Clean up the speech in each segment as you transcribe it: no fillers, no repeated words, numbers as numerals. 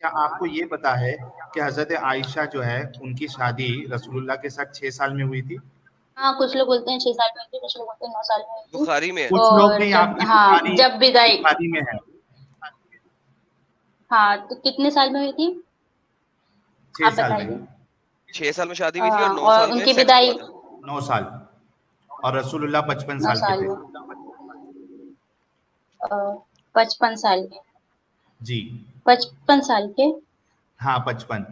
क्या आपको ये पता है कि हजरत आयशा जो है उनकी शादी रसूलुल्लाह के साथ 6 साल में हुई थी? हाँ, कुछ लोग बोलते हैं 6 साल में हुई थी, कुछ लोग बोलते हैं 9 साल में हुई थी। बुखारी में है। कुछ लोग और नहीं, जब आपकी हाँ, जब विदाई, बुखारी में है हाँ, तो कितने साल में हुई थी 6 आप साल में, बताइए। 6 साल में शादी हुई थी और 9 और साल में उनकी सेक्स विदाई हुआ था। 9 साल, और रसूलुल्लाह 55 9 साल के साल थे। में, 55 साल, जी 55 साल के, हाँ, 55।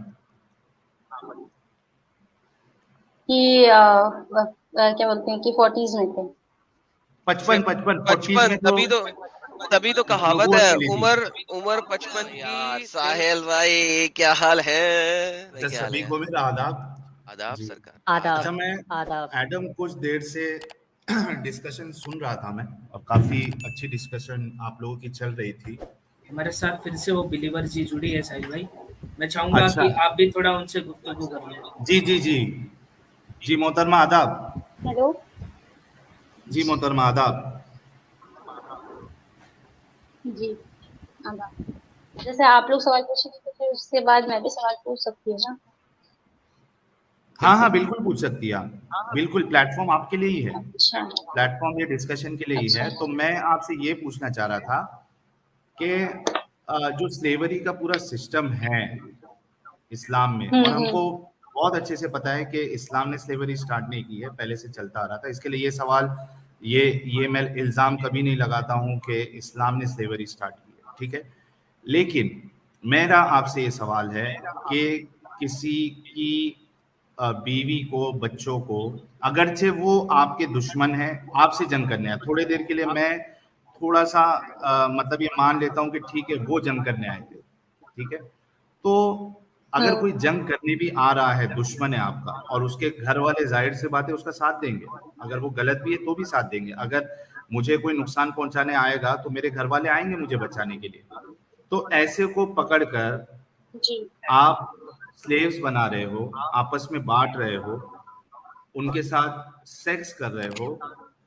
कि क्या बोलते हैं कि 40s में थे। 55 फिर 55 40s 55, में तो तभी तो कहावत नबूवत है, के लिए थी। उमर उमर 55 की। साहिल भाई क्या हाल है भाई, अच्छा, क्या हाल है सभी यार? को मेरा आदाब। आदाब जी। सरकार, आदाब। अच्छा, मैं आदाब। एडम कुछ देर से डिस्कशन सुन रहा था मैं, और काफी अच्छी डिस्कशन आप लोगों की चल रही थी। हमारे साथ फिर से वो बिलीवर जी जुड़ी है साहिल भाई। मैं चाहूंगा अच्छा, कि आप भी थोड़ा उनसे गुफ्तगू कर लें। जी जी जी जी मोहतरमा आदाब। हेलो। जी मोहतरमा आदाब। जी, आदाब। जैसे आप लोग सवाल पूछेंगे तो फिर उसके बाद मैं भी सवाल पूछ सकती हूँ ना। हाँ हाँ, बिल्कुल। बिल्कुल पूछ सकती है आप, बिल्कुल, प्लेटफॉर्म आपके लिए ही है। अच्छा। प्लेटफॉर्म ये डिस्कशन के लिए ही अच्छा। है। तो मैं आपसे ये पूछना चाह रहा था कि जो स्लेवरी का पूरा सिस्टम है इस्लाम में, और हमको हम्म। बहुत अच्छे से पता है कि इस्लाम ने स्लेवरी स्टार्ट नहीं की है, पहले से चलता आ रहा था। इसके लिए ये सवाल, ये मैं इल्ज़ाम कभी नहीं लगाता हूँ कि इस्लाम ने स्लेवरी स्टार्ट की है, ठीक है। लेकिन मेरा आपसे ये सवाल है कि किसी की बीवी को, बच्चों को, अगरचे वो आपके दुश्मन है, आपसे जंग करने आए, थोड़ी देर के लिए मैं थोड़ा सा मतलब ये मान लेता हूँ कि ठीक है वो जंग करने आए थे, ठीक है। तो अगर कोई हम्म। जंग करने भी आ रहा है, दुश्मन है आपका, और उसके घर वाले जाहिर सी बात है उसका साथ देंगे, अगर वो गलत भी है तो भी साथ देंगे। अगर मुझे कोई नुकसान पहुंचाने आएगा तो मेरे घर वाले आएंगे मुझे बचाने के लिए। तो ऐसे को पकड़कर जी। आप स्लेव्स बना रहे हो, आपस में बांट रहे हो, उनके साथ सेक्स कर रहे हो,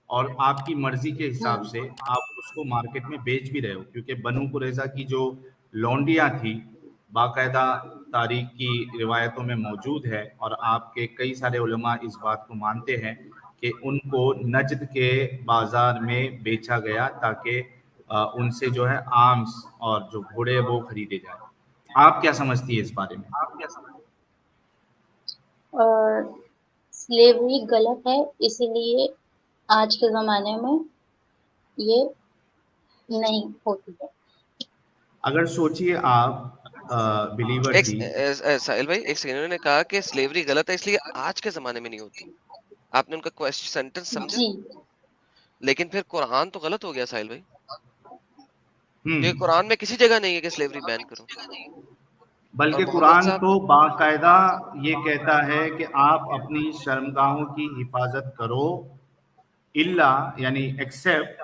और आपकी मर्जी के हिसाब हम्म। से आप उसको मार्केट में बेच भी रहे हो, क्योंकि बनु कुरैजा की जो लौंडियां थी, बाकायदा तारीख की रिवायतों में मौजूद है, और आपके कई सारे उलमा इस बात को मानते हैं कि उनको नजद के बाजार में बेचा गया ताकि उनसे जो है आर्म्स और जो घोड़े वो खरीदे जाए। आप क्या समझती है इस बारे में? और स्लेवरी गलत है, इसीलिए आज के जमाने में ये नहीं होती है। अगर सोचिए आप बिलीवर एक जी। साहिल भाई, एक सेकंड, उन्होंने कहा कि स्लेवरी गलत है इसलिए आज के जमाने में नहीं होती। आपने उनका क्वेश्चन सेंटेंस समझा? जी। लेकिन फिर कुरान तो गलत हो गया साहिल भाई, क्योंकि हम्म। कुरान में किसी जगह नहीं है कि स्लेवरी बैन करो। और बल्कि मोहम्मद कुरान साहब, तो बाकायदा ये कहता है कि आप अपनी शर्मगाहों की हिफाजत करो, इल्ला यानी एक्सेप्ट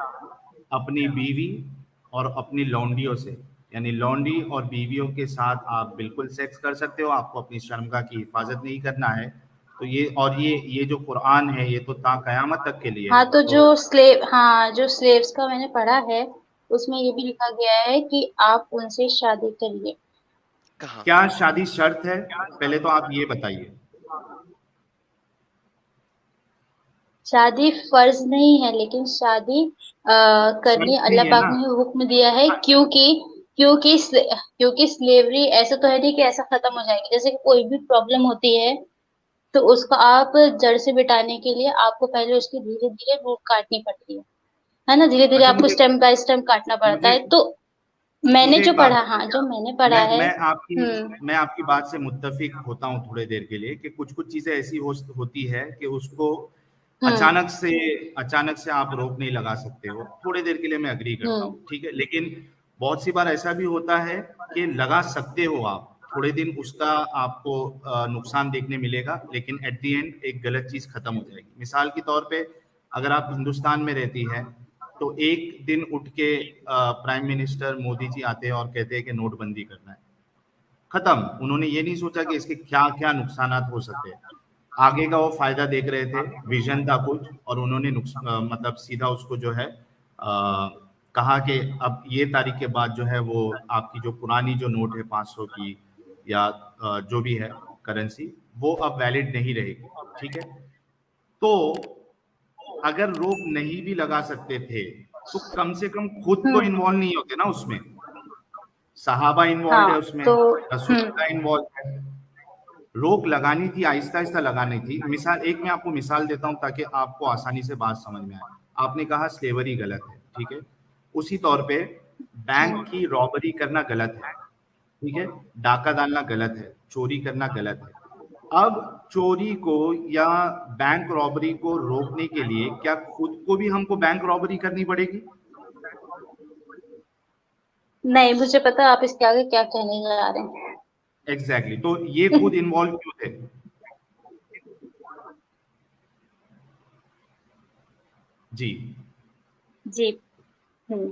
अपनी बीवी और अपनी लौंडियों से, यानी लौंडी और बीवियों के साथ आप बिल्कुल सेक्स कर सकते हो, आपको अपनी शर्मगाह की हिफाजत नहीं करना है। तो ये जो कुरान है ये तो ता कयामत तक के लिए हाँ, है। तो तो जो स्लेव्स का मैंने पढ़ा है, उसमें ये भी लिखा गया है कि आप उनसे शादी करिए। कहाँ? क्या शादी शर्त है? पहले तो आप ये बताइए। शादी फर्ज नहीं है, लेकिन शादी करनी शर्त नहीं अल्लाह है पाक ना? ने हुक्म दिया है, क्योंकि स्लेवरी ऐसा तो है नहीं कि ऐसा खत्म हो जाएगी। जैसे कि कोई भी प्रॉब्लम होती है तो उसको आप जड़ से मिटाने के लिए आपको पहले उसकी धीरे धीरे रूट काटनी पड़ती है ना, धीरे धीरे अच्छा, आपको स्टेम बाय स्टेम काटना पड़ता मुझे है। तो मैंने मुझे जो एक बात पढ़ा, हाँ, जो बताइएगा। मैंने पढ़ा है। हम्म। मैं आपकी बात से मुत्तफिक होता हूँ थोड़ी देर के लिए, कि कुछ कुछ चीजें ऐसी होती है कि उसको हम्म। अचानक से आप रोक नहीं लगा सकते हो। थोड़ी देर के लिए मैं अग्री करता हम्म। हूँ, ठीक है। लेकिन बहुत सी बार ऐसा भी होता है कि लगा सकते हो आप, थोड़े दिन उसका आपको नुकसान देखने मिलेगा, लेकिन एट द एंड एक गलत चीज खत्म हो जाएगी। मिसाल के तौर पे, अगर आप हिंदुस्तान में रहती है, तो एक दिन उठ के प्राइम मिनिस्टर मोदी जी आते हैं और कहते हैं कि नोटबंदी करना है, खत्म। उन्होंने ये नहीं सोचा कि इसके क्या क्या नुकसान हो सकते हैं। आगे का वो फायदा देख रहे थे, विजन था कुछ, और उन्होंने मतलब सीधा उसको जो है कहा कि अब ये तारीख के बाद जो है वो आपकी जो पुरानी जो नोट है 500 की या जो भी है करेंसी, वो अब वैलिड नहीं रहेगी, ठीक है। तो अगर रोक नहीं भी लगा सकते थे तो कम से कम खुद तो इन्वॉल्व नहीं होते ना उसमें, सहाबा इन्वॉल्व है हाँ उसमें, तो रसूलुल्लाह इन्वॉल्व है। रोक लगानी थी, आहिस्ता आहिस्ता लगानी थी। मिसाल एक मैं आपको मिसाल देता हूं ताकि आपको आसानी से बात समझ में आए। आपने कहा स्लेवरी गलत है, ठीक है। उसी तौर पे बैंक की रॉबरी करना गलत है, ठीक है, डाका डालना गलत है, चोरी करना गलत है। अब चोरी को या बैंक रॉबरी को रोकने के लिए क्या खुद को भी हमको बैंक रॉबरी करनी पड़ेगी? नहीं, मुझे पता है आप इसके आगे क्या कहने जा रहे हैं। एग्जैक्टली तो ये खुद इन्वॉल्व क्यों थे? जी जी। हम्म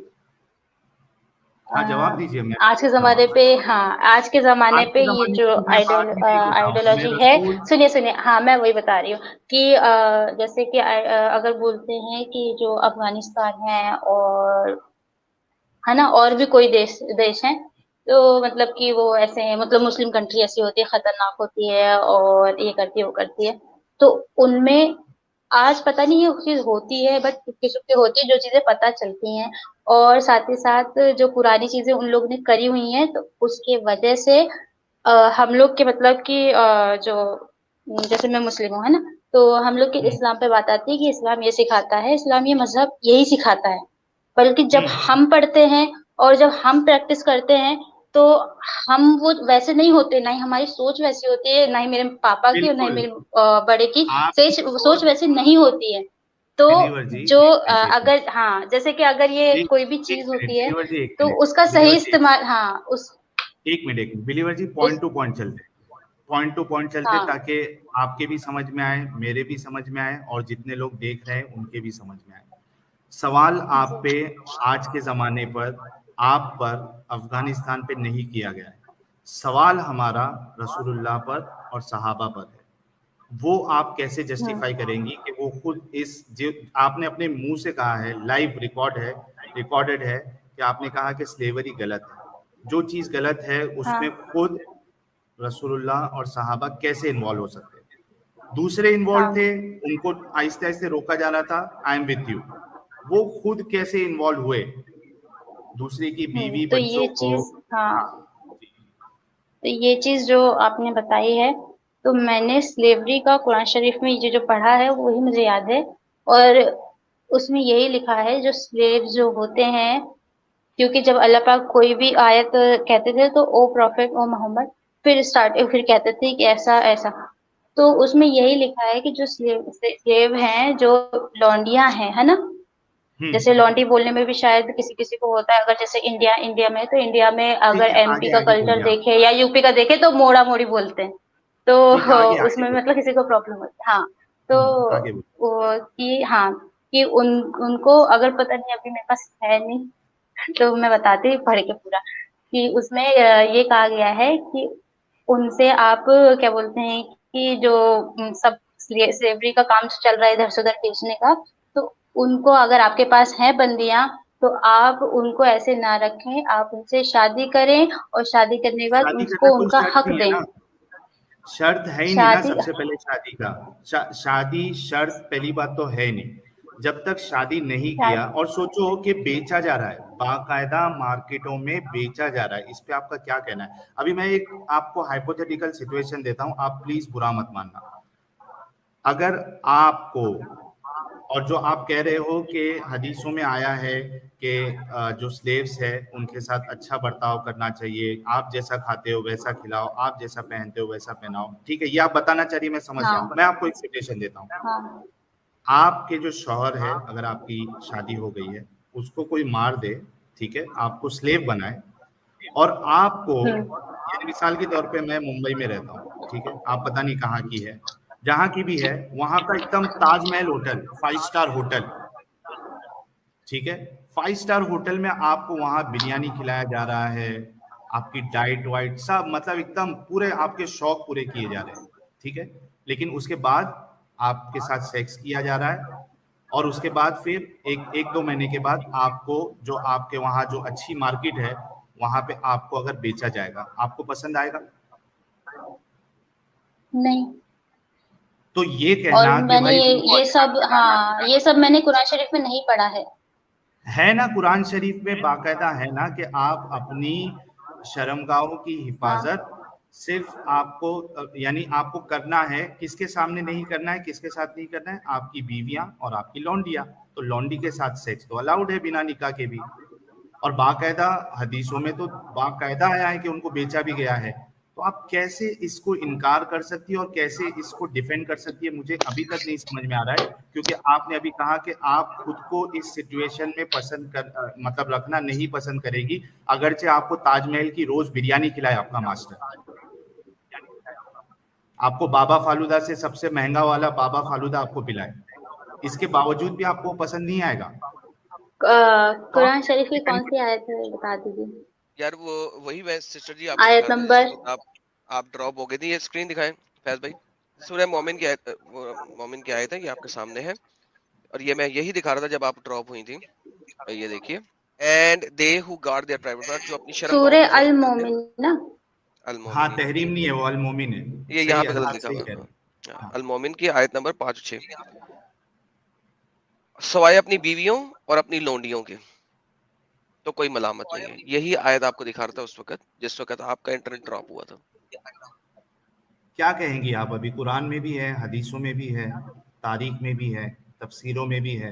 हाँ, जवाब दीजिए। मैं आज के जमाने पे, हाँ आज के जमाने आज पे के ये जमाने जो की मैं बात ही नहीं कर रहा हूँ, मैं आइडियोलॉजी है, रसूल। सुनिए सुनिए, हाँ मैं वही बता रही हूँ कि जैसे कि अगर बोलते हैं कि जो अफगानिस्तान है और है ना, और भी कोई देश देश है, तो मतलब कि वो ऐसे हैं, मतलब मुस्लिम कंट्री ऐसी होती है, खतरनाक होती है और ये करती है वो करती है, तो उनमें आज पता नहीं ये चीज होती है, बट चुपके चुपके होती है, जो चीजें पता चलती हैं। और साथ ही साथ जो पुरानी चीजें उन लोग ने करी हुई हैं, तो उसके वजह से हम लोग के मतलब कि जो जैसे मैं मुस्लिम हूँ, है ना, तो हम लोग के इस्लाम पे बात आती है कि इस्लाम ये सिखाता है, इस्लाम ये मजहब यही सिखाता है। बल्कि जब हम पढ़ते हैं और जब हम प्रैक्टिस करते हैं, तो हम वो वैसे नहीं होते, ना ही हमारी सोच वैसी होती है, ना ही मेरे पापा की और ना ही बिल्कुल मेरे बड़े की आपकी सोच सोच। वैसी नहीं होती है। तो बिलीवर जी जो एक मिनट, एक मिनट, अगर, हाँ जैसे कि अगर ये एक कोई भी एक चीज मिनट होती है, बिलीवर जी, एक तो मिनट उसका सही बिलीवर जी, इस्तेमाल, हाँ उस एक मिनट, एक मिनट बिलीवर जी, उस पॉइंट टू पॉइंट चलते, पॉइंट टू पॉइंट चलते, हाँ ताकि आपके भी समझ में आए, मेरे भी समझ में आए, और जितने लोग देख रहे हैं उनके भी समझ में आए। सवाल आप पे, आज के जमाने पर, आप पर, अफगानिस्तान पे नहीं किया गया है। सवाल हमारा रसूलुल्लाह पर और सहाबा पर है। वो आप कैसे जस्टिफाई करेंगी कि वो खुद इस, जो आपने अपने मुंह से कहा है, लाइव रिकॉर्ड है, रिकॉर्डेड है, कि आपने कहा कि स्लेवरी गलत है। जो चीज गलत है उसमें हाँ खुद रसूलुल्लाह और सहाबा कैसे इन्वॉल्व हो सकते हैं? दूसरे इन्वॉल्व थे, हाँ उनको आहिस्ते आहिस्ते रोका जा रहा था, आई एम विथ यू। वो खुद कैसे इन्वॉल्व हुए दूसरे की बीवी तो बच्चों ये को? चीज, हाँ तो ये चीज जो आपने बताई है, तो मैंने स्लेवरी का कुरान शरीफ में ये जो पढ़ा है वही मुझे याद है। और उसमें यही लिखा है, जो स्लेव जो होते हैं, क्योंकि जब अल्लाह पाक कोई भी आयत कहते थे तो ओ प्रॉफिट ओ मोहम्मद, फिर कहते थे कि ऐसा ऐसा, तो उसमें यही लिखा है कि जो स्लेव हैं, जो लौंडियां हैं, है ना, जैसे हम्म। लॉन्डी बोलने में भी शायद किसी किसी को होता है, अगर जैसे इंडिया इंडिया में, तो इंडिया में ठीक अगर है, एमपी आगे का आगे कल्चर बोलिए आप। देखे या यूपी का देखे तो मोड़ा मोड़ी बोलते हैं, ठीक है, तो आगे आगे उसमें मतलब बोलिए। किसी को प्रॉब्लम होती है, हाँ। तो आगे बोलिए। कि हाँ, कि उनको अगर पता नहीं, अभी मेरे पास है नहीं, तो मैं बताती हूँ पढ़ के पूरा, कि उसमें ये कहा गया है कि उनसे आप क्या बोलते हैं, कि जो सब स्लेवरी का काम चल रहा है इधर से उधर बेचने का, तो उनको अगर आपके पास है बंदियां, तो आप उनको ऐसे ना रखें, आप उनसे शादी करें और शादी करने के बाद शादी करना उसको कोई उनका शर्त हक नहीं है दें। ना, शर्त है ही नहीं ना। शादी, सबसे पहले शादी का शादी शर्त पहली बात तो है नहीं। जब तक शादी नहीं किया, शादी और सोचो कि बेचा जा रहा है, बाकायदा मार्केटों में बेचा जा रहा है, इस पे आपका क्या कहना है? अभी मैं एक आपको हाइपोथेटिकल सिचुएशन देता हूं, आप प्लीज बुरा मत मानना। अगर आपको, और जो आप कह रहे हो कि हदीसों में आया है कि जो स्लेव्स है उनके साथ अच्छा बर्ताव करना चाहिए, आप जैसा खाते हो वैसा खिलाओ, आप जैसा पहनते हो वैसा पहनाओ, ठीक है, ये आप बताना चाह रही है, मैं समझ रहा हूँ। हाँ मैं आपको एक सिचुएशन देता हूँ। हाँ आपके जो शौहर है, अगर आपकी शादी हो गई है, उसको कोई मार दे, ठीक है, आपको स्लेव बनाए, और आपको, यानी मिसाल के तौर पे मैं मुंबई में रहता हूँ, ठीक है, आप पता नहीं कहाँ की है, जहां की भी है, वहां का एकदम ताजमहल होटल, 5 स्टार होटल, ठीक है, 5 स्टार होटल में आपको वहां बिरयानी खिलाया जा रहा है, आपकी डाइट वाइट सब, मतलब एकदम पूरे आपके शौक पूरे किए जा रहे हैं, ठीक है। लेकिन उसके बाद आपके साथ सेक्स किया जा रहा है, और उसके बाद फिर एक दो महीने के बाद आपको जो आपके वहाँ जो अच्छी मार्केट है वहाँ पे आपको अगर बेचा जाएगा, आपको पसंद आएगा? नहीं। तो ये और कहना कि मैंने भाई ये सब, हाँ, ये सब मैंने कुरान शरीफ में नहीं पढ़ा है ना, कुरान शरीफ में बाकायदा है ना कि आप अपनी शर्मगाहों की हिफाजत सिर्फ आपको यानी आपको करना है, किसके सामने नहीं करना है, किसके साथ नहीं करना है? आपकी बीवियां और आपकी लौंडियां। तो लौंडी के साथ सेक्स तो अलाउड है बिना निकाह के भी, और बाकायदा हदीसों में तो बाकायदा आया है कि उनको बेचा भी गया है। तो आप कैसे इसको इनकार कर सकती है और कैसे इसको डिफेंड कर सकती है, मुझे अभी तक नहीं समझ में आ रहा है। क्योंकि आपने अभी कहा कि आप खुद को इस सिचुएशन में पसंद कर मतलब रखना नहीं पसंद करेगी, अगरचे आपको ताजमहल की रोज बिरयानी खिलाए आपका मास्टर, आपको बाबा फालूदा से सबसे महंगा वाला बाबा फालूदा आपको पिलाए, इसके बावजूद भी आपको पसंद नहीं आएगा। कुरान शरीफ की कौन सी आयत है बता दीजिए यार वो वही मैं सिस्टर जी आपको आयत दिखा रहा था, नंबर। जिस वक्त आप ड्रॉप हो गए थे। ये स्क्रीन दिखाएं फैज भाई, सूरह मोमिन की आयत, मोमिन की आयत है, ये आपके सामने है। और ये मैं यही दिखा रहा था जब आप ड्रॉप हुई थी। ये देखिए, and they who guard there private part, जो अपनी शर्मगाहों की सूरह हिफाजत अल करते हैं। मोमिन ना? अल हाँ, मोमिन, तहरीम नहीं है वो, अल मोमिन है। ये सही यहाँ है, पे गलत हाँ, लिखा सही हुआ कह है। रहे हैं। हाँ। अल मोमिन की आयत नंबर 5-6, सवाए अपनी बीवियों और अपनी लोंडियों के तो कोई मलामत नहीं है। यही आयत आपको दिखा रहा था उस वक्त जिस वक्त आपका इंटरनेट ड्रॉप हुआ था। क्या कहेंगी आप? अभी कुरान में भी है, हदीसों में भी है, तारीख में भी है, तफसीरों में भी है,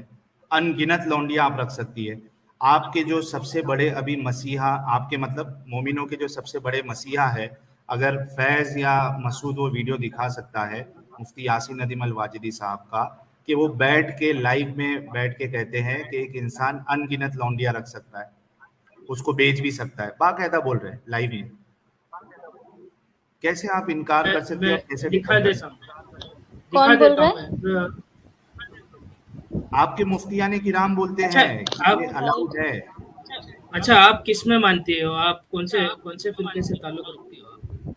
अनगिनत लौंडियां आप रख सकती है। आपके जो सबसे बड़े अभी मसीहा, आपके मतलब मोमिनों के जो सबसे बड़े मसीहा है, अगर फैज़ या मसूद वो वीडियो दिखा सकता है मुफ्ती यासीन नदीम अल वाजिदी साहब का, कि वो बैठ के लाइव में बैठ के कहते हैं कि एक इंसान अनगिनत लौंडियां रख सकता है, उसको बेच भी सकता है, बाकायदा बोल रहे हैं लाइव में। कैसे आप इनकार कर सकते हो मैं और कैसे दिखा डिफेंड कर देता सकते हूँ, कौन दिखा बोल देता रहा हूँ है? मैं। हो? आपके मुफ्तियाने किराम बोलते अच्छा, हैं कि ये अलाउड है। अच्छा, आप किस में मानती हो? आप कौन से फिरके से ताल्लुक रखती हो आप?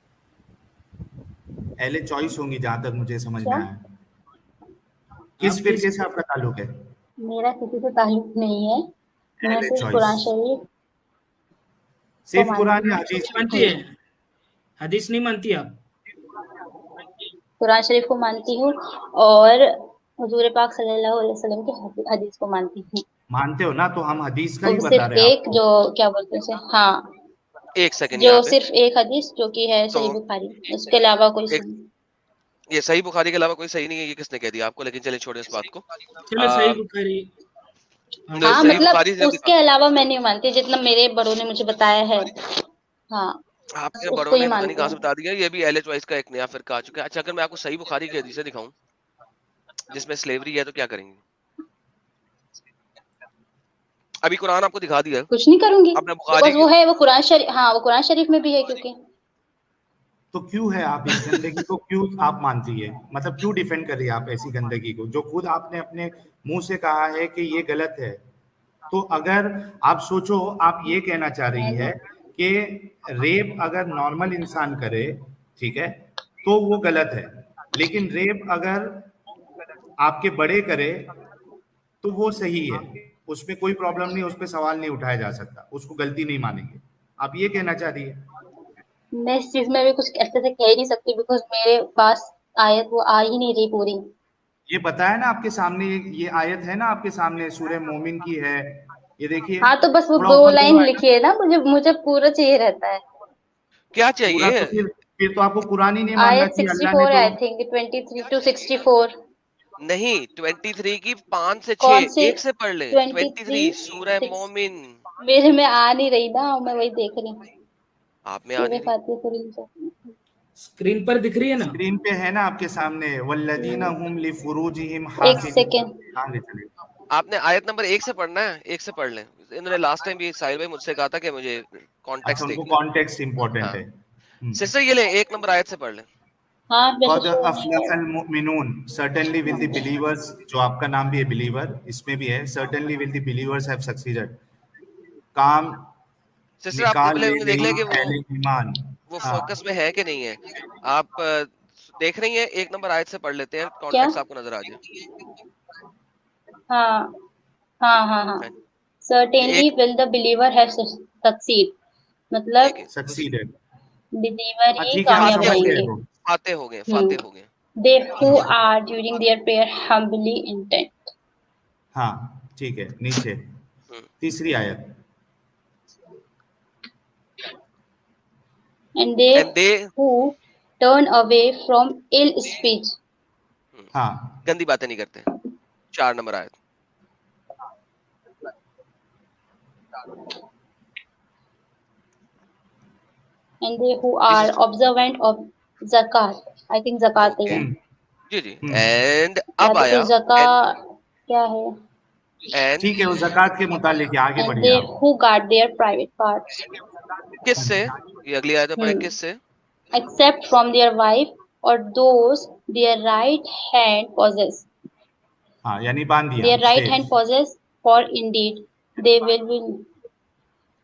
अहले चॉइस होंगी जहां तक मुझे समझ में क्या? आया। किस आप फिरके से आपका ताल्लुक है? मेरा किसी से ताल्लुक नहीं है, मैं अहले सिर्फ चॉइस, कुरान शरीफ को सिर्फ मानती कुरान या हूँ। हदीस भी? मानती है? हदीस नहीं मानती आप? कुरान शरीफ को मानती हूँ और हुजूर पाक सल्लल्लाहु अलैहि वसल्लम की हदीस को मानती हूँ। मानते हो ना, तो हम हदीस का वो ही भी बता सिर्फ रहे हैं एक, आपको। जो क्या बोलते हैं उसे, हाँ, एक सेकंड जो यहाँ पे, सिर्फ एक हदीस जो कि है तो सही बुखारी, उसके अलावा कोई एक, सुन। ये सही बुखारी के अलावा कोई सही नहीं है, ये किसने कह दिया आपको? लेकिन चलिए छोड़े इस बात को। चलो, सही बुखारी। हाँ, सही मतलब बुखारी से उसके अलावा मैं नहीं मानती, जितना मेरे बड़ों ने मुझे बताया है। हाँ, आपके बड़ों उसको ही ने पता नहीं मानती कहाँ से हूँ। बता दिया, ये भी अहले चॉइस का एक नया फिरका आ चुका है। अच्छा, अगर मैं आपको सही बुखारी की हदीसें दिखाऊं जिसमें स्लेवरी है तो क्या करेंगे? अभी कुरान आपको दिखा दिया, कुछ नहीं करूंगी, आपने बुखारी बिकॉज की। वो है, वो कुरान शरीफ, हाँ, वो कुरान शरीफ में भी है क्योंकि। तो क्यों है आप इस गंदगी को क्यों आप मानती है, मतलब क्यों डिफेंड कर रही है आप ऐसी गंदगी को जो खुद आपने अपने मुंह से कहा है कि ये गलत है? तो अगर आप सोचो, आप ये कहना चाह रही है कि रेप अगर नॉर्मल इंसान करे, ठीक है, तो वो गलत है, लेकिन रेप अगर आपके बड़े करे तो वो सही है, उसमें कोई प्रॉब्लम नहीं, उस पर सवाल नहीं उठाया जा सकता, उसको गलती नहीं मानेंगे, आप ये कहना चाह रही है? मैं इस चीज में भी कुछ ऐसे से कह ही नहीं सकती, बिकॉज मेरे पास आयत वो आ ही नहीं रही पूरी। ये बताया ना आपके सामने, ये आयत है ना आपके सामने, सूरह मोमिन की है, ये देखिए। हाँ, तो बस वो थोड़ा 2 ऊपर करो लाइन आयत। लिखी है ना, मुझे मुझे पूरा चाहिए रहता है। क्या पूरा चाहिए? तो फिर तो आपको कुरान ही नहीं मानना आयत चाहिए, अल्लाह ने 64 तो। I think, 23 to 64। नहीं, 23 की 5 से कौन 6 सी? एक से पढ़ ले। 23 सूरह 23 6 मोमिन। मेरे में आ नहीं रही ना, मैं वही देख रही हूँ। आप में आ सूरह नहीं रही? फातिहा पूरी। स्क्रीन पर दिख रही है ना? स्क्रीन पे है ना आपके सामने, वल्लदीना हुम लिफुरूजिहिम एक हाफिज़ून। सेकेंड। कहाँ ले चले? आपने आयत नंबर 1 से पढ़ना है, 1 से पढ़ लें। इन्होंने लास्ट टाइम भी साहिल भाई मुझसे कहा था कि मुझे अच्छा, कॉन्टेक्स्ट उनको देखना कॉन्टेक्स्ट है। इंपॉर्टेंट हाँ है। सिस्टर, ये ले 1 नंबर आयत से पढ़ लें। हाँ, वैसे कद अफलहल मुमिनून, सर्टेनली विल द बिलीवर्स, जो आपका नाम भी है बिलीवर, इसमें भी है, certainly will the believers have succeeded. काम सिस्टर, आप निकाल पहले ले उन्हें देख गई ले कि अहले ईमान। वो हाँ, फोकस में है कि नहीं है। आप देख रही हैं, 1 नंबर आयत से पढ़ लेते हैं, क्या? कॉन्टेक्स्ट आपको नजर आ जाए। हाँ हाँ हाँ हाँ, एक certainly will the believer have succeed, मतलब एक सक्सीडेड। बिलीवर हाँ ही ठीक है, हम कामयाब फाते समझ हो गए गए, होंगे। वो। फाते हो गए, हम्म, फाते हो गए। they who are during their prayer humbly intent, हाँ ठीक है, नीचे हम्म, तीसरी आयत। and they and they who turn away from ill speech, हाँ गंदी बातें नहीं करते। 4 नंबर आयत। and they who This are is observant of zakat, I think zakat he okay, है, जी जी। हम्म, एंड या अब तो आया फिर जका क्या है, एंड ठीक है, वो ज़कात के मुतालिक है, आगे and बढ़िए they आप। who guard their private parts, किससे, ये अगली आयत में पढ़े, किससे? except from their wife or those their right hand possess, हाँ, यानी बांध दिया, their right hand slaves. possess, for indeed they will be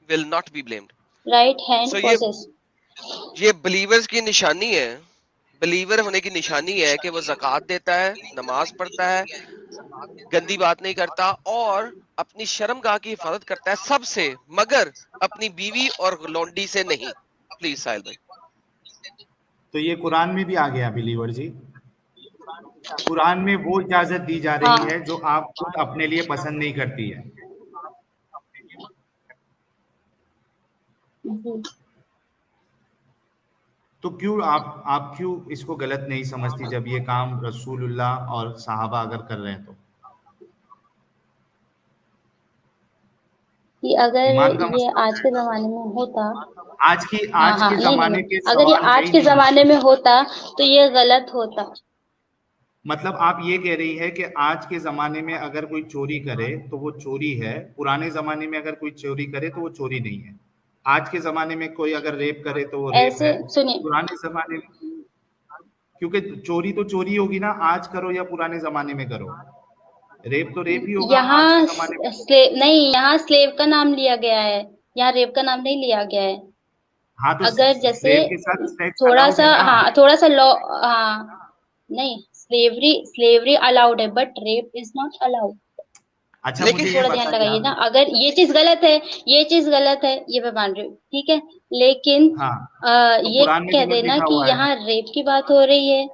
will not be blamed. right hand so possess, ये बिलीवर्स की निशानी है, बिलीवर होने की निशानी है कि वो ज़कात देता है, नमाज पढ़ता है, गंदी बात नहीं करता और अपनी शर्मगाह की हिफाजत करता है सबसे, मगर अपनी बीवी और लौंडी से नहीं। प्लीज साहिल भाई। तो ये कुरान में भी आ गया बिलीवर जी। कुरान में वो इजाजत दी जा रही हाँ है जो आप खुद अपने लिए पसंद नहीं करती है। जी। तो क्यों आप क्यों इसको गलत नहीं समझती जब ये काम रसूलुल्लाह और सहाबा अगर कर रहे हैं तो? कि अगर ईमान का ये मसला आज के जमाने में होता, हाँ आज हाँ के नहीं नहीं जमाने नहीं, के अगर ये सवाल है आज ही के नहीं। जमाने में होता तो ये गलत होता। मतलब आप ये कह रही है कि आज के जमाने में अगर कोई चोरी करे तो वो चोरी है, पुराने जमाने में अगर कोई चोरी करे तो वो चोरी नहीं है। आज के जमाने में कोई अगर रेप करे तो वो रेप ऐसे है, सुनिए, पुराने जमाने में, क्योंकि चोरी तो चोरी होगी ना, आज करो या पुराने जमाने में करो, रेप तो रेप ही होगा आज के यहाँ जमाने में। नहीं, यहाँ स्लेव का नाम लिया गया है, यहाँ रेप का नाम नहीं लिया गया है। हाँ तो अगर जैसे स्लेव के साथ सेक्स थोड़ा अलाउड सा, है ना। हाँ थोड़ा सा लॉ, हाँ नहीं, स्लेवरी अलाउड है but rape is not allowed. अच्छा लेकिन मुझे ये थोड़ा ध्यान बताइए लगाइए आप। ना, अगर ये चीज गलत है, ये चीज गलत है, ये मैं मान रही हूँ, ठीक है, लेकिन हाँ तो ये कुरान में कह गलत देना लिखा कि हुआ है। यहाँ रेप की बात हो रही है,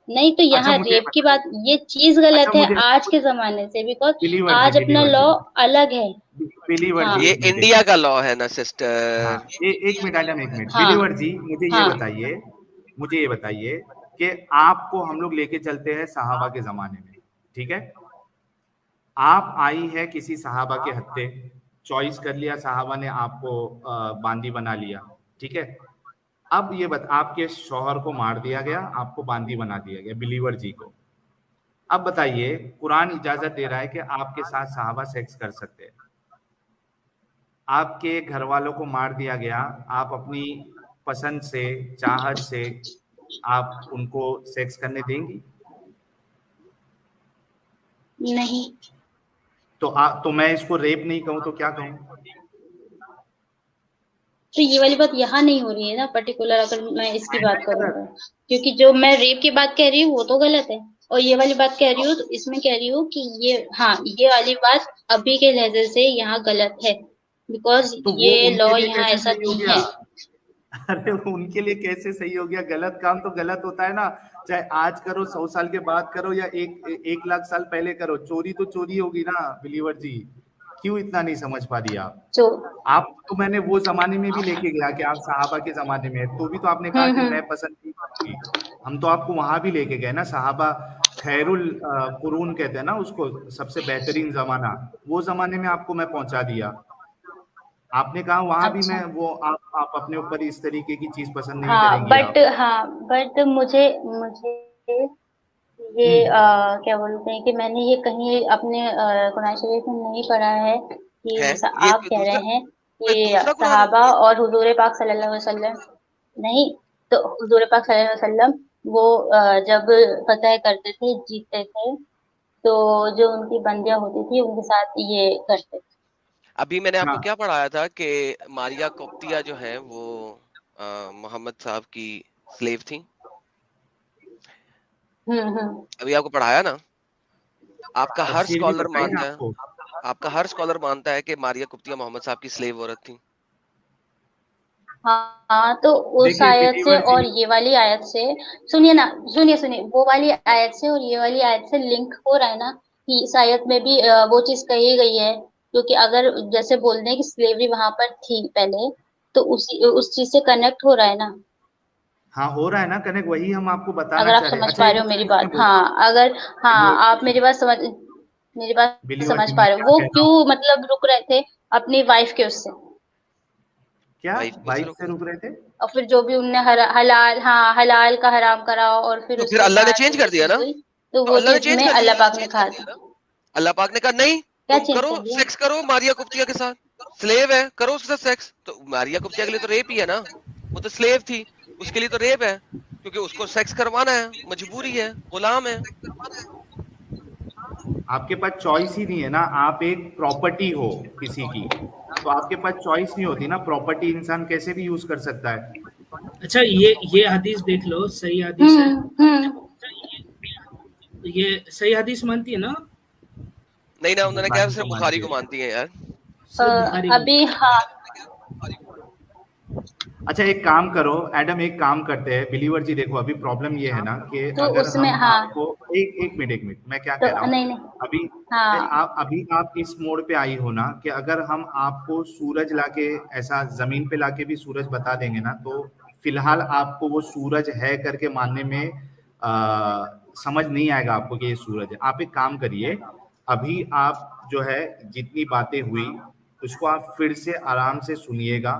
नहीं तो अच्छा यहाँ मुझे ये रेप की बात, बताइए। ये चीज गलत अच्छा है मुझे आज के जमाने से, बिकॉज बिलीवर जी, आज अपना बिलीवर लॉ जी, अलग है। बिलीवर हाँ जी, ये एक मिनट, एक इंडिया मिनट। का लॉ है ना हाँ, सिस्टर। एक मिनट आजम, एक मिनट। हाँ बिलीवर जी, हाँ मुझे ये बताइए कि आपको हम लोग लेके चलते हैं सहाबा के जमाने में, ठीक है? आप आई है किसी सहाबा के हत्थे, चॉइस कर लिया सहाबा ने, आपको बांदी बना लिया, ठीक है? अब ये आपके शौहर को मार दिया गया, आपको बांदी बना दिया गया, बिलीवर जी को। अब बताइए, कुरान इजाजत दे रहा है कि आपके साथ सहाबा सेक्स कर सकते हैं, आपके घर वालों को मार दिया गया, आप अपनी पसंद से, चाहत से आप उनको सेक्स करने देंगी? नहीं, तो मैं इसको रेप नहीं कहूं तो क्या कहूं? तो ये वाली बात यहाँ नहीं हो रही है ना पर्टिकुलर, अगर मैं इसकी बात नहीं करूँ गलत। तो, क्योंकि जो मैं रेप की बात कह रही हूँ वो तो गलत है, और ये वाली बात कह रही हूँ तो इसमें कह रही हूँ कि ये, हाँ ये वाली बात अभी के लहजे से यहाँ गलत है, बिकॉज तो वो ये उनके लॉ लिए यहाँ कैसे ऐसा सही हो नहीं गया? है। अरे वो उनके लिए कैसे सही हो गया? गलत काम तो गलत होता है ना, चाहे आज करो, 100 साल के बाद करो, या एक लाख साल पहले करो, चोरी तो चोरी होगी ना बिलीवर जी। क्यों इतना नहीं समझ पा रही आप? जो आप तो मैंने वो जमाने में भी लेके गया कि आप सहाबा के जमाने में, तो भी तो आपने कहा कि मैं पसंद नहीं करती। हम तो आपको वहां भी लेके गए ना, सहाबा खैरुल कुरून कहते हैं ना उसको, सबसे बेहतरीन जमाना, वो जमाने में आपको मैं पहुंचा दिया। आपने कहा वहां भी मैं अच्छा, वो, आप अपने ऊपर इस तरीके की चीज पसंद नहीं हाँ करेंगी आप। बट मुझे मुझे ये हम्म। क्या बोलते हैं कि मैंने ये कहीं अपने कुरान शरीफ में नहीं पढ़ा है कि है जैसा ये आप कह रहे हैं कोई कि दूसरा कुरान सहाबा और हुजूर पाक सल्लल्लाहु अलैहि वसल्लम, नहीं, तो हुजूर पाक सल्लल्लाहु अलैहि वसल्लम वो जब फतह करते थे, जीतते थे, तो जो उनकी बंदियां होती थी उनके साथ ये करते थे। अभी मैंने आपको हाँ क्या पढ़ाया था कि मारिया कोप्तिया जो है वो मोहम्मद साहब की स्लेव थी। हम्म। अभी आपको पढ़ाया ना। आपका हर तफसीर भी स्कॉलर बताइए मानता है, आपको। आपका हर स्कॉलर मानता है कि मारिया कुप्तिया मोहम्मद साहब की स्लेव औरत थी। हाँ, तो उस देखिए आयत से बिलीवर जी, और ये वाली आयत से, सुनिए ना, सुनिए, वो वाली आयत से और ये वाली आयत से लिंक हो रहा है ना, कि इस आयत में भी वो चीज कही गई है, क्योंकि अगर जैसे बोल दें कि स्लेवरी वहां पर थी पहले, तो उस चीज से कनेक्ट हो रहा है ना, हाँ हो रहा है ना कनेक्ट, वही हम आपको बताना अगर आप चाह रहे हैं। समझ अच्छा पा एक रहे हो चीज मेरी इसमें बात। बोलो, हाँ, अगर, हाँ, बिलीवर आप मेरी बात बिलीवर समझ जी पा मैं रहे क्या हो, वो कह रहा हूँ, क्यों मतलब रुक रहे थे अपनी वाइफ के उससे, क्या वाइफ क्यों से वाइफ रोक से रहे रुक थे? रहे थे? और फिर जो भी उनने हलाल, हाँ, हलाल का हराम करा, और फिर तो फिर उसके अल्लाह ने बाद चेंज जो कर दिया चीज ना, हुई, तो तो वो अल्लाह ने चीज चेंज में कर अल्लाह दिया। पाक ने कहा था। अल्लाह पाक ने कहा नहीं, क्या तुम चेंज करो कर दिया? सेक्स करो मारिया कुप्तिया के साथ, स्लेव है, करो उसके साथ सेक्स। तो मारिया कुप्तिया के लिए तो रेप ही है ना, वो तो स्लेव थी, उसके लिए तो रेप है, क्योंकि उसको सेक्स करवाना है, मजबूरी है, गुलाम है। आपके पास चॉइस ही नहीं है ना, आप एक प्रॉपर्टी हो किसी की, तो आपके पास चॉइस नहीं होती ना, प्रॉपर्टी इंसान कैसे भी यूज कर सकता है। अच्छा, ये हदीस देख लो, सही हदीस है। हम्म। ये सही हदीस मानती है ना? नहीं ना, उन्होंने क्या बुखारी सिर्फ को बुखारी मानती को है। मानती है यार। सिर्फ बुखारी को। अभी हाँ, अच्छा एक काम करो एडम, एक काम करते हैं बिलीवर जी, देखो अभी प्रॉब्लम ये है ना कि तो अगर उसमें हम हाँ, आपको एक मिनट मैं क्या तो कह रहा नहीं हूँ, नहीं, अभी हाँ, आप इस मोड़ पे आई हो ना कि अगर हम आपको सूरज लाके ऐसा जमीन पे लाके भी सूरज बता देंगे ना, तो फिलहाल आपको वो सूरज है करके मानने में समझ नहीं आएगा आपको कि ये सूरज है। आप एक काम करिए, अभी आप जो है जितनी बातें हुई उसको आप फिर से आराम से सुनिएगा,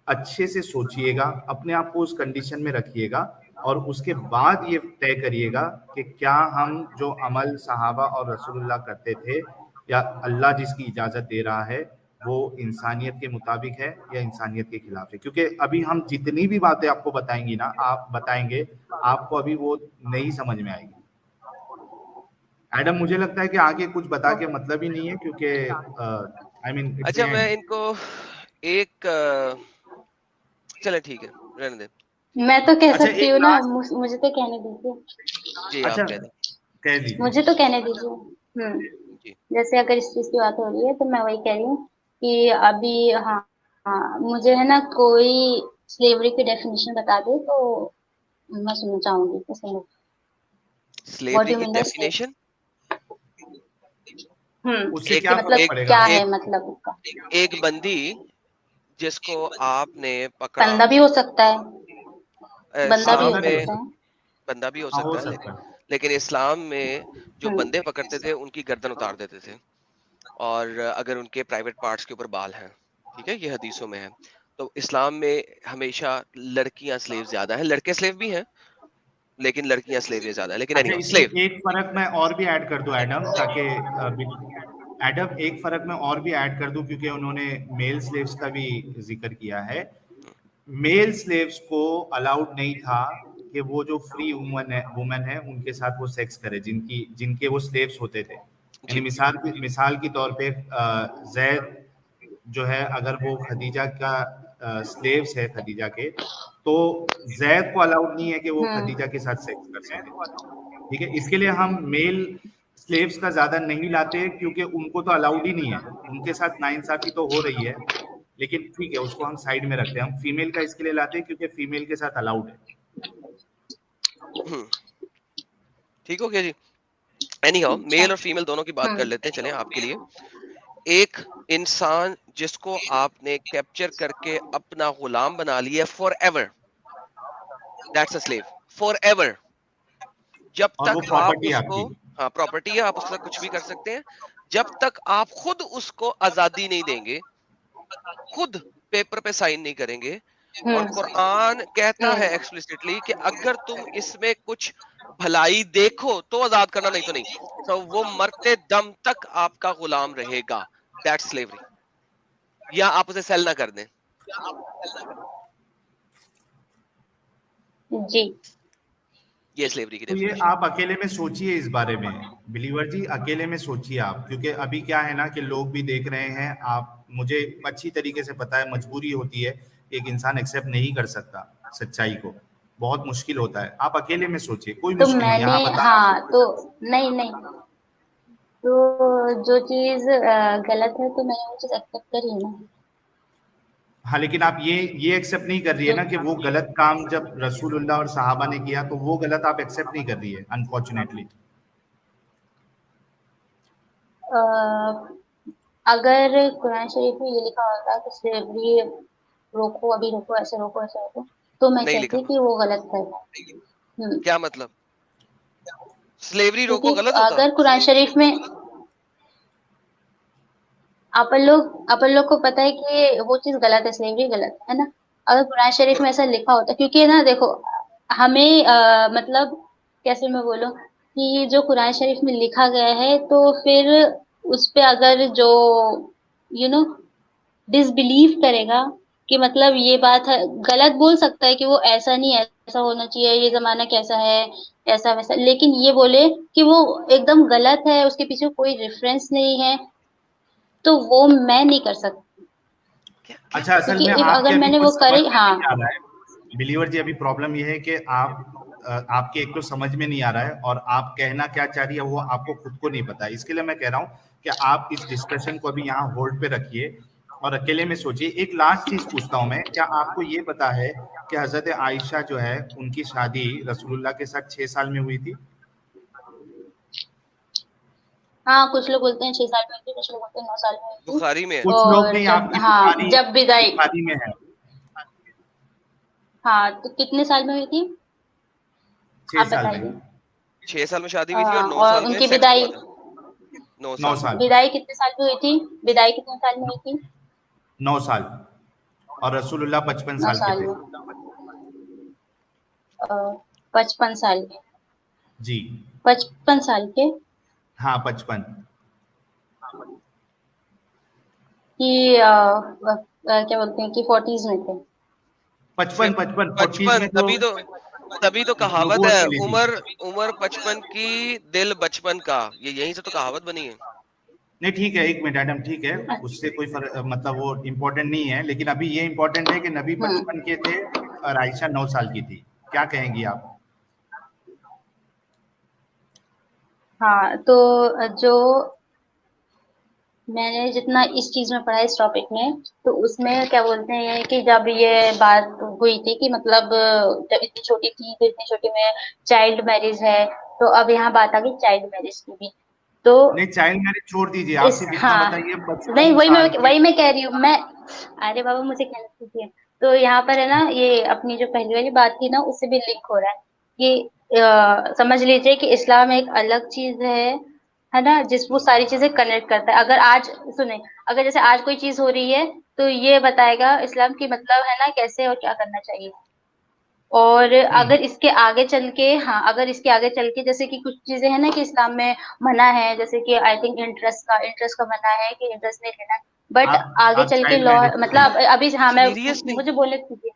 अच्छे से सोचिएगा, अपने आप को उस कंडीशन में रखिएगा, और उसके बाद ये तय करिएगा कि क्या हम जो अमल सहाबा और रसूलुल्लाह करते थे, या अल्लाह जिसकी इजाजत दे रहा है, वो इंसानियत के मुताबिक है या इंसानियत के खिलाफ है। क्योंकि अभी हम जितनी भी बातें आपको बताएंगी ना, आप बताएंगे, आपको अभी वो नहीं समझ में आएगी। एडम मुझे लगता है कि आगे कुछ बता के मतलब ही नहीं है, क्योंकि आई मीन इट्स द अच्छा मैं एंड। इनको एक चले ठीक है, रहने दे। मैं तो कह अच्छा सकती एक हूँ ना, लास्ट, मुझे तो कहने दीजिए, जी आप अच्छा कह दें। कह दीजिए। मुझे तो कहने दीजिए। जी जैसे अगर इस चीज की बात हो रही है, तो मैं वही कह रही हूँ कि अभी, हाँ, हाँ, मुझे है ना, कोई स्लेवरी की डेफिनेशन बता दे, तो मैं सुनना चाहूंगी उसे। व्हाट स्लेवरी यू की मीन बाय स्लेव? डेफिनेशन, उससे एक कि क्या मतलब फर्क एक पड़ेगा? क्या एक है मतलब उसका? एक बंदी जिसको आपने पकड़ा बंदा भी हो सकता है, बंदा हाँ भी इस्लाम हो बंदा भी हो में, सकता सकता है। बंदा भी हो है, हाँ हो सकता है, सकता है। लेकिन इस्लाम में जो हम्म। बंदे पकड़ते थे उनकी गर्दन उतार देते थे, और अगर उनके प्राइवेट पार्ट्स के ऊपर बाल हैं, ठीक है, ये हदीसों में है। तो इस्लाम में हमेशा लड़कियां स्लेव ज्यादा है, लड़के स्लेव भी हैं लेकिन लड़कियां स्लेव ज्यादा है, लेकिन अच्छा एनीहाउ इसमें स्लेव। एक फर्क मैं और भी ऐड कर दूं एडम, ताकि एडम एक फर्क मैं और भी ऐड कर दूं, क्योंकि उन्होंने मेल स्लेव्स का भी जिक्र किया है। मेल स्लेव्स को अलाउड नहीं था कि वो जो फ्री वुमन है उनके साथ वो सेक्स करे, जिनके वो स्लेव्स होते थे। यानी जी मिसाल की तौर पे जैद जो है, अगर वो खदीजा का स्लेव्स है खदीजा के, तो जैद को अलाउड नहीं है कि वो खदीजा के साथ सेक्स कर सके। ठीक है, इसके लिए हम मेल स्लेव्स का ज्यादा नहीं लाते, क्योंकि उनको तो अलाउड ही नहीं है, उनके साथ नाइंसाफी तो हो रही है, लेकिन ठीक है उसको हम साइड में रखते हैं। हम फीमेल का इसके लिए लाते हैं क्योंकि फीमेल के साथ अलाउड है। हम्म, ठीक हो गया जी। एनीहाउ अच्छा। मेल और फीमेल दोनों की बात कर लेते हैं, चलें आपके लिए। एक इंसान जिसको आपने कैप्चर करके अपना गुलाम बना लिया for ever, that's a slave, for ever. जब और वो तक आप प्रॉपर्टी है उसको, आपकी। हाँ प्रॉपर्टी है, आप उसके साथ कुछ भी कर सकते हैं, जब तक आप खुद उसको आजादी नहीं देंगे, खुद पेपर पे साइन नहीं करेंगे। और कुरान कहता है एक्सप्लिसिटली कि अगर तुम इसमें कुछ भलाई देखो तो आजाद करना, नहीं तो नहीं। तो वो मरते दम तक आपका गुलाम रहेगा, दैट्स स्लेवरी। या आप उसे सेल ना कर दें, जी। ये स्लेवरी की तो ये डेफिनेशन। आप अकेले में सोचिए इस बारे में, बिलीवर जी अकेले में सोचिए आप, क्योंकि अभी क्या है ना कि लोग भी देख रहे हैं। आप, मुझे अच्छी तरीके से पता है, मजबूरी होती है, एक इंसान एक्सेप्ट नहीं कर सकता सच्चाई को, बहुत मुश्किल होता है। आप अकेले में सोचिए, कोई तो मुश्किल नहीं है, मैंने, हाँ बताना हाँ, आपको तो कुछ। नहीं नहीं, तो जो चीज गलत है तो मैंने वो चीज एक्सेप्ट करी है ना। हाँ, लेकिन आप ये एक्सेप्ट नहीं कर रही है जो ना कि वो गलत काम जब रसूलुल्लाह और सहाबा ने किया तो वो गलत आप एक्सेप्ट नहीं कर रही है, अनफॉर्चुनेटली। अ, अगर कुरान शरीफ में ये लिखा होता कि स्लेवरी रोको, अभी रोको, ऐसे रोको, ऐसे रोको, तो मैं नहीं लिखा। कहती कि वो गलत है। क्या मतलब? स्लेवरी रोको क्योंकि गलत होता? अगर कुरान शरीफ में अपन लोग को पता है कि वो चीज गलत है, स्लेवरी गलत है ना। अगर कुरान शरीफ में ऐसा लिखा होता, क्योंकि ना देखो, हमें मतलब कैसे मैं बोलूं कि जो कुरान शरीफ में लिखा गया है तो फिर उस पे अगर जो यू नो डिसबिलीव करेगा कि मतलब ये बात है, गलत बोल सकता है कि वो ऐसा नहीं है, ऐसा होना चाहिए, ये जमाना कैसा है, ऐसा वैसा, लेकिन ये बोले कि वो एकदम गलत है, उसके पीछे कोई रेफरेंस नहीं है, तो वो मैं नहीं कर सकती। क्या क्या अच्छा, असल क्योंकि में इफ आपके अगर अभी मैंने कुछ वो समझ करी, में हाँ। नहीं आ रहा है बिलीवर जी। अभी प्रॉब्लम ये है कि आपके एक तो समझ में नहीं आ रहा है, और आप कहना क्या चाह रही है वो आपको खुद को नहीं पता है। इसके लिए मैं कह रहा हूँ कि आप इस डिस्कशन को अभी यहाँ होल्ड पे रखिए और अकेले में सोचिए। एक लास्ट चीज पूछता हूँ मैं, क्या आपको ये पता है कि हजरत आयशा जो है उनकी शादी रसूलुल्लाह के साथ 6 साल में हुई थी? हाँ, कुछ लोग बोलते हैं 6 साल में हुई थी, कुछ लोग बोलते हैं 9 साल में हुई थी। बुखारी में है। कुछ लोग और नहीं, जब, आपकी हाँ, बुखारी, जब विदाई, बुखारी में है हाँ, तो कितने साल में हुई थी, 6 आप साल में। बताइए। 6 साल में शादी हुई थी और 9 साल और में उनकी सेक्स विदाई, हुआ था। 9 9 साल। साल। विदाई कितने साल में हुई थी, विदाई कितने साल में हुई थी? 9 साल। और रसूलुल्लाह 55 नौ साल के साल थे। में 55 साल के, जी 55 साल के, हाँ, 55। कि क्या बोलते हैं कि 40s में थे। 55 फिर 55 40s 55, में तो तभी तो कहावत नबूवत है, मिली थी। उम्र उम्र 55 की, दिल बचपन का। ये यहीं से तो कहावत बनी है। नहीं ठीक है, एक मिनट एडम, ठीक है, उससे कोई फर्क मतलब वो इम्पोर्टेंट नहीं है, लेकिन अभी ये इम्पोर्टेंट है कि नबी हम्म 55 के थे और आयशा 9 साल की थी। क्या कहेंगी आप? हाँ, तो जो मैंने जितना इस चीज में पढ़ा है, इस टॉपिक में, तो उसमें क्या बोलते हैं कि जब ये बात हुई थी कि मतलब जब इतनी छोटी थी तो इतनी छोटी में चाइल्ड मैरिज है, तो अब यहाँ बात आ गई चाइल्ड मैरिज की भी। तो नहीं, चाइल्ड मैरिज छोड़ दीजिए, आप इस, सिर्फ इतना हाँ, बताइए नहीं, 55 साल के। वही मैं कह रही हूँ मैं। अरे बाबा, मुझे कहना दीजिए। तो यहाँ पर है ना, ये अपनी जो पहली वाली बात थी ना, उससे भी लिंक हो रहा है कि समझ लीजिए कि इस्लाम एक अलग चीज है ना, जिस वो सारी चीजें कनेक्ट करता है। अगर आज सुने, अगर जैसे आज कोई चीज हो रही है तो ये बताएगा इस्लाम की मतलब है ना कैसे और क्या करना चाहिए। और हम्म। अगर इसके आगे चल के, हाँ, अगर इसके आगे चल के जैसे कि कुछ चीजें हैं ना कि इस्लाम में मना है, जैसे कि आई थिंक इंटरेस्ट का मना है कि इंटरेस्ट नहीं लेना, बट आगे आप चल के चाइल्ड लॉ, मैरिज के लिए। मतलब अभी, हाँ, मैं, सीरियसली? मुझे बोलने दीजिए,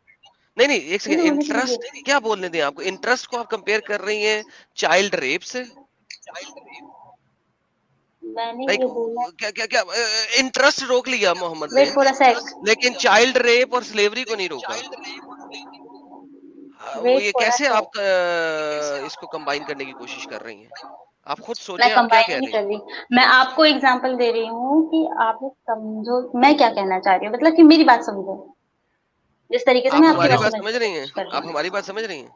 नहीं नहीं, एक सेकंड, मुझे बोलने दीजिए। इंटरेस्ट क्या बोलने दें आपको? इंटरेस्ट को आप कंपेयर कर रही हैं चाइल्ड रेप से? मैंने लाइक ये बोला, क्या क्या क्या इंटरेस्ट रोक लिया मोहम्मद ने, वेट फॉर अ सेक, लेकिन चाइल्ड रेप और स्लेवरी को नहीं रोका। वो वेट ये फॉर अ कैसे आप सेक। इसको कंबाइन करने की कोशिश कर रही हैं? आप खुद मैं सोचिए, आप क्या कंबाइन कह नहीं रही कर हैं? रही, मैं आपको एग्जांपल दे रही हूँ कि आप लोग समझो मैं क्या कहना चाह रही हूँ, मतलब कि मेरी बात समझो, जिस तरीके से आप मैं आपकी हमारी बात बात समझने समझ की रही हैं? कोशिश कर रही आप हूँ। हमारी बात समझ रही हैं?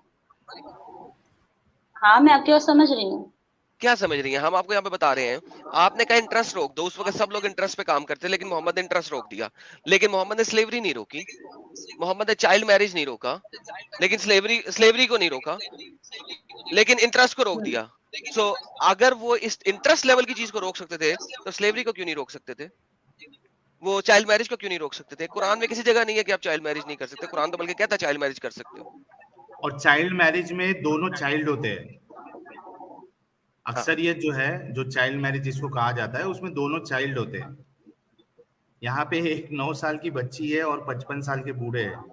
हाँ, मैं आपकी बात समझ रही हूँ। क्या समझ रही हैं? हम आपको यहाँ पे बता रहे हैं, आपने कहा इंटरेस्ट रोक दो। उस वक्त सब लोग इंटरेस्ट पे काम करते, लेकिन मोहम्मद ने इंटरेस्ट रोक दिया। लेकिन मोहम्मद ने स्लेवरी नहीं रोकी, मोहम्मद ने चाइल्ड मैरिज नहीं रोका, लेकिन स्लेवरी को नहीं रोका, लेकिन इंटरेस्ट को रोक हम्म, दिया। सो अगर वो इस इंटरेस्ट लेवल की चीज को रोक सकते थे, तो स्लेवरी को क्यों नहीं रोक सकते थे? वो चाइल्ड मैरिज को क्यों नहीं रोक सकते थे? कुरान में किसी जगह नहीं है कि आप चाइल्ड मैरिज नहीं कर सकते। कुरान तो बल्कि कहता है चाइल्ड मैरिज कर सकते हो। और चाइल्ड मैरिज में दोनों चाइल्ड होते हैं। हाँ, अक्सरियत जो है, जो चाइल्ड मैरिज जिसको कहा जाता है, उसमें दोनों चाइल्ड होते हैं। यहाँ पे एक 9 साल की बच्ची है और 55 साल के बूढ़े हैं।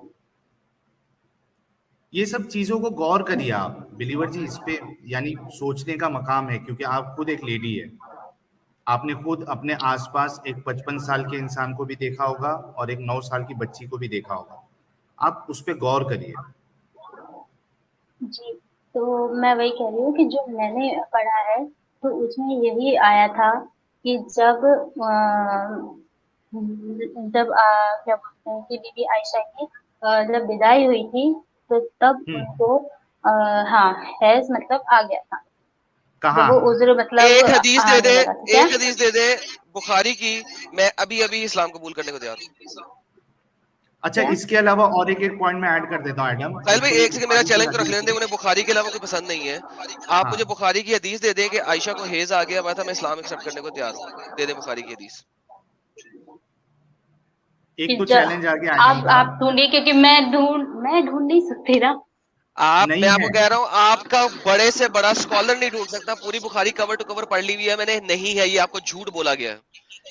ये सब चीजों को गौर करिए आप बिलीवर जी, इस पे यानी सोचने का मकाम है, क्योंकि आप खुद एक लेडी है। आपने खुद अपने आसपास एक 55 साल के इंसान को भी देखा होगा और एक 9 साल की बच्ची को भी देखा होगा। आप उस पर गौर करिए। जी, तो मैं वही कह रही हूँ कि जो मैंने पढ़ा है तो उसमें यही आया था कि जब क्या बोलते हैं कि बीबी आयशा की जब विदाई हुई थी, तो तब उनको हाँ हैज मतलब आ गया था, कहाँ? जब वो उज्र मतलब एक हदीस दे दे, आने लगा था। क्या? एक हदीस दे दे बुखारी की, मैं अभी अभी इस्लाम कबूल करने को तैयार हूँ। अच्छा, क्या? इसके अलावा और एक पॉइंट मैं ऐड कर देता हूँ एडम। साहिल भाई एक सेकंड, मेरा बुखारी की चैलेंज तो रख हदीस लेने दे, है। उन्हें बुखारी के अलावा कोई पसंद नहीं है। आप मुझे हाँ, बुखारी की हदीस दे दें कि आयशा को हेज आ गया हुआ था, मैं इस्लाम एक्सेप्ट करने को तैयार हूँ। दे दे बुखारी की हदीस। एक तो ज- चैलेंज आ गया एडम का। आप ढूंढिए, क्योंकि मैं ढूंढ नहीं सकती ना। मैं नहीं आपको है। कह रहा हूँ, आपका बड़े से बड़ा स्कॉलर नहीं ढूंढ सकता। पूरी बुखारी कवर टू कवर पढ़ ली हुई है मैंने, नहीं है ये, आपको झूठ बोला गया है।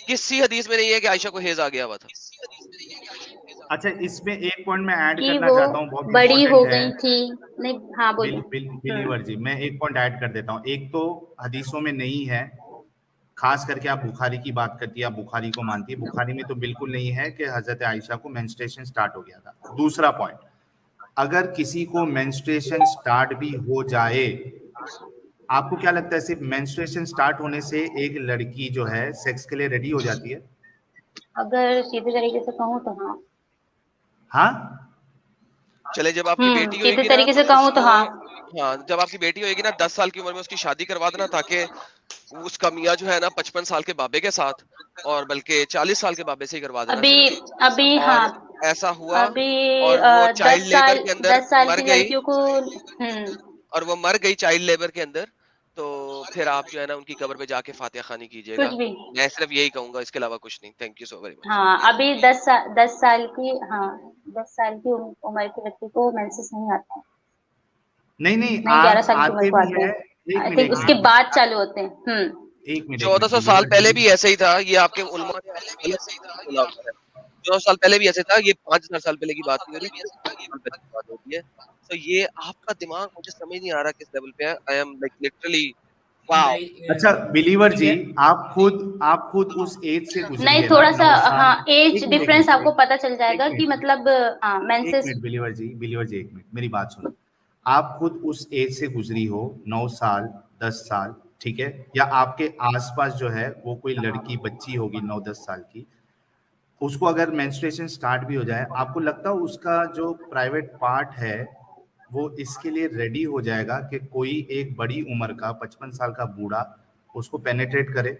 किसी हदीस में नहीं है कि आयशा को हेज आ गया हुआ था। अच्छा, इसमें एक पॉइंट मैं ऐड कि करना वो चाहता हूँ, बहुत बड़ी हो इंपॉर्टेंट है। गई थी। नहीं, हाँ बोलिए। बिलीवर जी, मैं एक पॉइंट ऐड कर देता हूँ। एक तो हदीसों में नहीं है, खास करके आप बुखारी की बात करती है, आप बुखारी को मानती है, बुखारी में तो बिल्कुल नहीं है कि हजरत आयशा को मेंस्ट्रुएशन स्टार्ट हो गया था। दूसरा पॉइंट, अगर किसी को मेंस्ट्रुएशन स्टार्ट भी हो जाए, आपको क्या लगता है सिर्फ मेंस्ट्रुएशन स्टार्ट होने से एक लड़की जो है सेक्स के लिए रेडी हो जाती है? अगर सीधे तरीके से कहूँ तो हाँ। हाँ। चले, जब आपकी बेटी सीधे होएगी ना तरीके तो से कहूँ तो उसको, हाँ। हाँ जब आपकी बेटी होएगी ना 10 साल की उम्र में उसकी शादी करवा देना, ताकि उसका मियाँ जो है ना 55 साल के बाबे के साथ, और बल्कि 40 साल के बाबे से ही करवा देना अभी सिर्फ। अभी हाँ। और ऐसा हुआ अभी और वो चाइल्ड लेबर के अंदर 10 साल मर की गई, लड़कियों को और वो मर गई चाइल्ड लेबर के अंदर, तो फिर आप जो है ना उनकी कब्र पे जाके फातिहा खानी कीजिएगा। कुछ भी। मैं सिर्फ यही कहूंगा, इसके अलावा कुछ नहीं। Thank you so very much. हाँ, अभी 10 साल की, हाँ 10 साल की उम्र के बच्चे को मेंसेस नहीं आता है। नहीं नहीं, नहीं, 11 साल की उम्र आते को भी आते है। हैं। एक आई मिनट, थिंक एक उसके मिनट, बाद चालू होते हैं। एक मिनट 1400 साल बिलीवर पहले जी। भी ऐसे ही था, ये आपके उलमा ने गलत बोला हुआ है। 1400 साल पहले भी ऐसे था, ये 5000 साल पहले की बात नहीं हो रही, 1400 साल पहले की बात हो रही है। तो ये आपका दिमाग मुझे समझ नहीं आ रहा किस लेवल पे है। I am like literally wow. नहीं अच्छा बिलीवर ठीक जी, है। आप खुद उस एज से गुजरी नहीं, है ना, थोड़ा सा 9 साल। हाँ एज एक मिनट, एक डिफरेंस मिनट, आपको पता चल एक जाएगा कि मिनट, मतलब हाँ एक मेंसेस। मिनट बिलीवर जी, एक मिनट मेरी बात सुनो। आप खुद उस एज से गुजरी हो, 9 साल, 10 साल, ठीक है, या आपके आसपास जो है वो कोई लड़की बच्ची होगी 9-10 साल की, उसको अगर मेंस्ट्रुएशन स्टार्ट भी हो जाए, आपको लगता है उसका जो प्राइवेट पार्ट है वो इसके लिए रेडी हो जाएगा कि कोई एक बड़ी उम्र का 55 साल का बूढ़ा उसको पेनेट्रेट करे?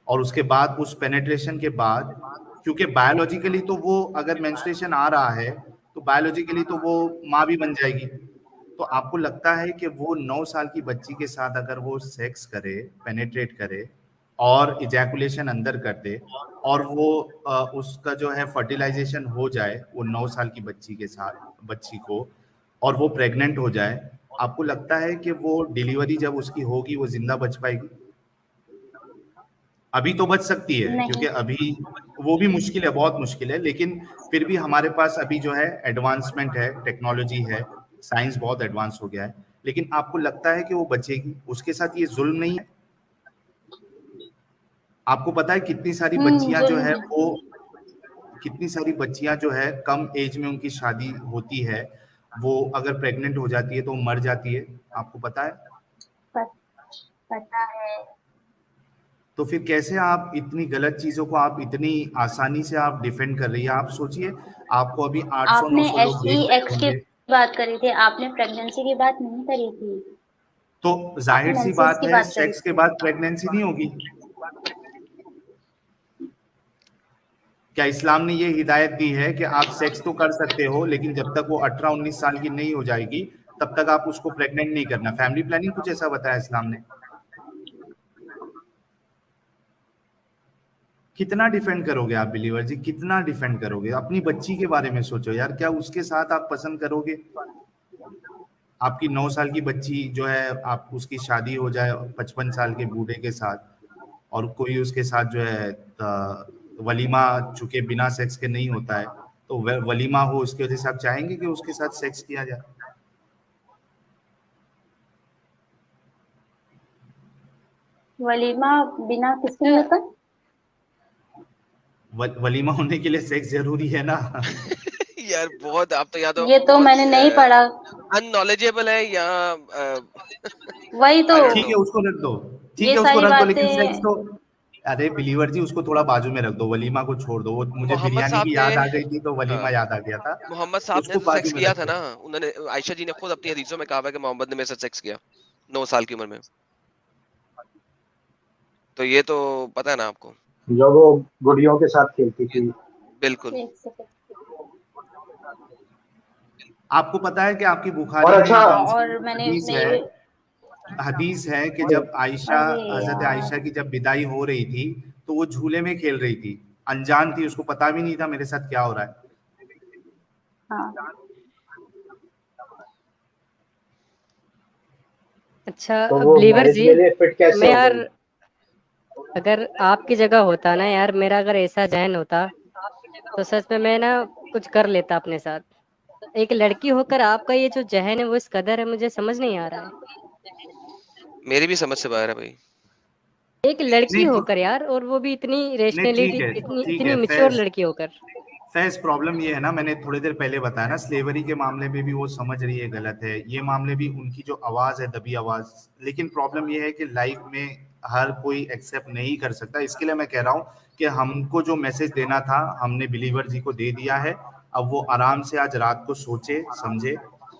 और उसके बाद उस पेनेट्रेशन के बाद, क्योंकि बायोलॉजिकली तो वो अगर मेंस्ट्रुएशन आ रहा है तो बायोलॉजिकली तो वो माँ भी बन जाएगी। तो आपको लगता है कि वो 9 साल की बच्ची के साथ अगर वो सेक्स करे, पेनेट्रेट करे और इजैकुलेशन अंदर कर दे, और वो उसका जो है फर्टिलाइजेशन हो जाए वो 9 साल की बच्ची के साथ, बच्ची को, और वो प्रेग्नेंट हो जाए, आपको लगता है कि वो डिलीवरी जब उसकी होगी वो जिंदा बच पाएगी? अभी तो बच सकती है नहीं। क्योंकि अभी वो भी मुश्किल है, बहुत मुश्किल है, लेकिन फिर भी हमारे पास अभी जो है एडवांसमेंट है, टेक्नोलॉजी है, साइंस बहुत एडवांस हो गया है। लेकिन आपको लगता है कि वो बचेगी? उसके साथ ये जुल्म नहीं है? आपको पता है कितनी सारी बच्चियां जो है जुल्म। वो, कितनी सारी बच्चियां जो है कम एज में उनकी शादी होती है, वो अगर प्रेग्नेंट हो जाती है तो वो मर जाती है, आपको पता है? पता है। तो फिर कैसे आप इतनी गलत चीजों को आप इतनी आसानी से आप डिफेंड कर रही है? आप सोचिए, आपको अभी 800 आपने 900 लोग देख रहे SEX की होंगे, बात करी थी, आपने प्रेगनेंसी की बात नहीं करी थी। तो आपने जाहिर सी मेंसेस बात की है बात करी सेक्स के थी। बाद प्रेगनेंसी नहीं होगी। क्या इस्लाम ने ये हिदायत दी है कि आप सेक्स तो कर सकते हो लेकिन जब तक वो 18-19 साल की नहीं हो जाएगी तब तक आप उसको प्रेग्नेंट नहीं करना? फैमिली प्लानिंग कुछ ऐसा बताया इस्लाम ने? कितना डिफेंड करोगे आप बिलीवर जी, कितना डिफेंड करोगे? अपनी बच्ची के बारे में सोचो यार, क्या उसके साथ आप पसंद करोगे? आपकी 9 साल की बच्ची जो है, आप उसकी शादी हो जाए 55 साल के बूढ़े के साथ, और कोई उसके साथ जो है वलीमा, चूंकि बिना सेक्स के नहीं होता है, तो वलीमा हो, उसकी वजह से आप चाहेंगे कि उसके साथ सेक्स किया जाए? वलीमा बिना किसके नहीं होता? वलीमा होने के लिए सेक्स जरूरी है ना? यार बहुत, आप तो या तो ये तो मैंने नहीं बहुत पढ़ा। अननॉलेजेबल है या वही तो। आई डोंट ठीक नो। है, उसको रख दो। ठीक है, उसको रख दो, लेकिन सेक्स तो, अरे बिलीवर जी उसको थोड़ा बाजू में रख दो, वलीमा को छोड़ दो। वो मुझे बिरयानी की याद आ गई थी तो वलीमा याद आ गया था। मोहम्मद साहब ने तो सेक्स किया था ना, उन्होंने, आयशा जी ने खुद अपनी हदीसों में कहा है कि मोहम्मद ने मेरे साथ सेक्स किया 9 साल की उम्र में। तो ये तो पता है ना आपको, जो वो गुड़ियों के साथ खेलती थी। बिल्कुल। आपको पता है कि आपकी बुखारी और अच्छा, और मैंने हदीस है कि जब आयशा, हजरत आयशा की जब विदाई हो रही थी तो वो झूले में खेल रही थी, अनजान थी, उसको पता भी नहीं था मेरे साथ क्या हो रहा है। हाँ। अच्छा तो वो बिलीवर जी, फिट कैसे मैं यार अगर आपकी जगह होता ना यार, मेरा अगर ऐसा जहन होता तो सच में मैं ना कुछ कर लेता अपने साथ। एक लड़की होकर आपका ये जो जहन है वो इस कदर है, मुझे समझ नहीं आ रहा है। मेरी भी समझ से बाहर है भाई। एक लड़की होकर यार, और वो भी इतनी रेशनलिटी, इतनी मैच्योर लड़की होकर। फैज प्रॉब्लम ये है ना, मैंने थोड़ी देर पहले बताया ना, स्लेवरी के मामले में भी वो समझ रही है गलत है, ये मामले भी उनकी जो आवाज है दबी आवाज। लेकिन प्रॉब्लम ये है कि लाइफ में हर कोई एक्सेप्ट नहीं कर सकता। इसके लिए मैं कह रहा हूँ कि हमको जो मैसेज देना था हमने बिलीवर जी को दे दिया है। अब वो आराम से आज रात को सोचे समझे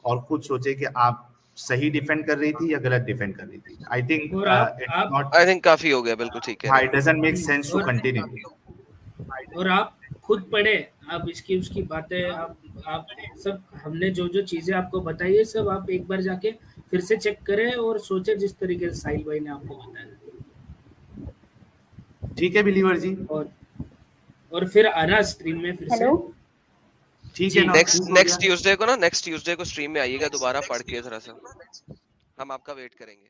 और खुद सोचे कि आप सही डिफेंड कर रही थी या गलत डिफेंड कर रही थी। I think it's not, I think काफी हो गया, बिल्कुल ठीक है। It doesn't make sense to continue. और आप खुद पढ़े, आप इसकी उसकी बातें, आप सब, हमने जो जो चीजें आपको बताई है सब आप एक बार जाके फिर से चेक करें और सोचे जिस तरीके से साहिल भाई ने आपको बताया। ठीक है बिलीवर जी, और फिर आना स्ट्रीम में फिर से। ठीक है, नेक्स्ट ट्यूसडे को ना, नेक्स्ट ट्यूसडे को स्ट्रीम में आइएगा दोबारा पढ़ के जरा सा, हम आपका वेट करेंगे।